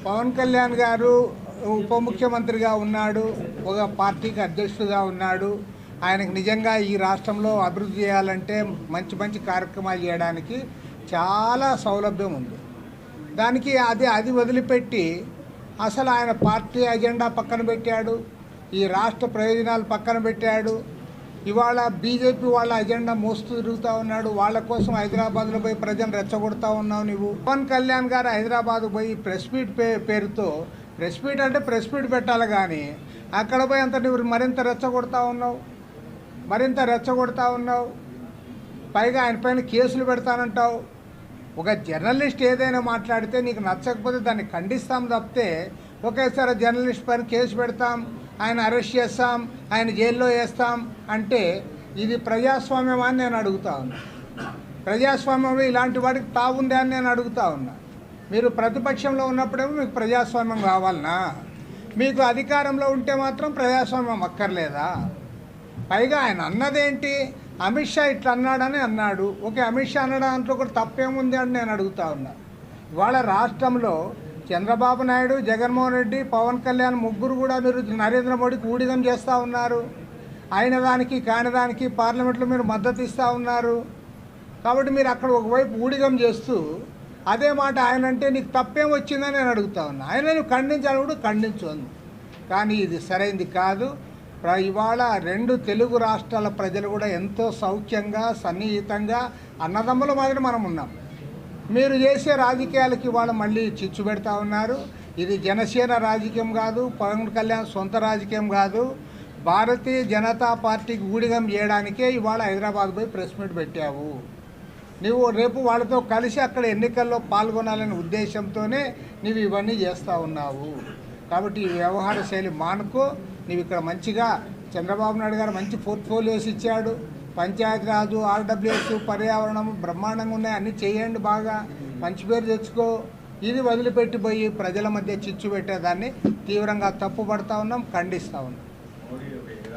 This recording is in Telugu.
పవన్ కళ్యాణ్ గారు ఉప ముఖ్యమంత్రిగా ఉన్నాడు, ఒక పార్టీకి అధ్యక్షుడిగా ఉన్నాడు. ఆయనకు నిజంగా ఈ రాష్ట్రంలో అభివృద్ధి చేయాలంటే మంచి మంచి కార్యక్రమాలు చేయడానికి చాలా సౌలభ్యం ఉంది. దానికి అది వదిలిపెట్టి అసలు ఆయన పార్టీ అజెండా పక్కన పెట్టాడు, ఈ రాష్ట్ర ప్రయోజనాలు పక్కన పెట్టాడు. ఇవాళ బీజేపీ వాళ్ళ అజెండా మోస్తూ తిరుగుతూ ఉన్నాడు. వాళ్ళ కోసం హైదరాబాద్లో పోయి ప్రజలు రెచ్చగొడతా ఉన్నావు నువ్వు. పవన్ కళ్యాణ్ గారు హైదరాబాద్ పోయి ప్రెస్ మీట్ పేరుతో, ప్రెస్ మీట్ అంటే ప్రెస్ మీట్ పెట్టాలి, కానీ అక్కడ పోయి అంత నువ్వు మరింత రెచ్చగొడతా ఉన్నావు. పైగా ఆయన పైన కేసులు పెడతానంటావు. ఒక జర్నలిస్ట్ ఏదైనా మాట్లాడితే నీకు నచ్చకపోతే దాన్ని ఖండిస్తాం తప్పితే ఒకేసారి జర్నలిస్ట్ పైన కేసు పెడతాం, ఆయన అరెస్ట్ చేస్తాం, ఆయన జైల్లో వేస్తాం అంటే ఇది ప్రజాస్వామ్యం అని నేను అడుగుతా ఉన్నా. ప్రజాస్వామ్యం ఇలాంటి వాడికి తావుందా అని నేను అడుగుతా ఉన్నా. మీరు ప్రతిపక్షంలో ఉన్నప్పుడేమో మీకు ప్రజాస్వామ్యం కావాలనా? మీకు అధికారంలో ఉంటే మాత్రం ప్రజాస్వామ్యం అక్కర్లేదా? పైగా ఆయన అన్నదేంటి, అమిత్ షా ఇట్లా అన్నాడని అన్నాడు. ఓకే, అమిత్ షా అన్న దాంట్లో కూడా తప్పేముంది అని నేను అడుగుతా ఉన్నా. ఇవాళ రాష్ట్రంలో చంద్రబాబు నాయుడు, జగన్మోహన్ రెడ్డి, పవన్ కళ్యాణ్ ముగ్గురు కూడా మీరు నరేంద్ర మోడీకి ఊడిగం చేస్తూ ఉన్నారు. అయిన దానికి కాని దానికి పార్లమెంట్లో మీరు మద్దతు ఇస్తూ ఉన్నారు. కాబట్టి మీరు అక్కడ ఒకవైపు ఊడిగం చేస్తూ అదే మాట ఆయన అంటే నీకు తప్పేం వచ్చిందని నేను అడుగుతా ఉన్నా. ఆయన నువ్వు ఖండించాలి కూడా ఖండించు, కానీ ఇది సరైంది కాదు. ఇవాళ రెండు తెలుగు రాష్ట్రాల ప్రజలు కూడా ఎంతో సౌఖ్యంగా సన్నిహితంగా అన్నదమ్ముల మాదిరి మనం ఉన్నాం. మీరు చేసే రాజకీయాలకి ఇవాళ మళ్ళీ చిచ్చు పెడతా ఉన్నారు. ఇది జనసేన రాజకీయం కాదు, పవన్ కళ్యాణ్ సొంత రాజకీయం కాదు. భారతీయ జనతా పార్టీకి ఊడిగం చేయడానికే ఇవాళ హైదరాబాద్ పోయి ప్రెస్ మీట్ పెట్టావు. నువ్వు రేపు వాళ్ళతో కలిసి అక్కడ ఎన్నికల్లో పాల్గొనాలనే ఉద్దేశంతోనే నువ్వు ఇవన్నీ చేస్తూ ఉన్నావు. కాబట్టి ఈ వ్యవహార శైలి మానుకో. నువ్వు ఇక్కడ మంచిగా చంద్రబాబు నాయుడు గారు మంచి పోర్ట్ఫోలియోస్ ఇచ్చాడు. పంచాయతీరాజు, ఆర్డబ్ల్యూఎస్, పర్యావరణం బ్రహ్మాండంగా ఉన్నాయి, అన్నీ చేయండి, బాగా మంచి పేరు తెచ్చుకో. ఇది వదిలిపెట్టిపోయి ప్రజల మధ్య చిచ్చు పెట్టేదాన్ని తీవ్రంగా తప్పుపడతా ఉన్నాం, ఖండిస్తూ ఉన్నాం.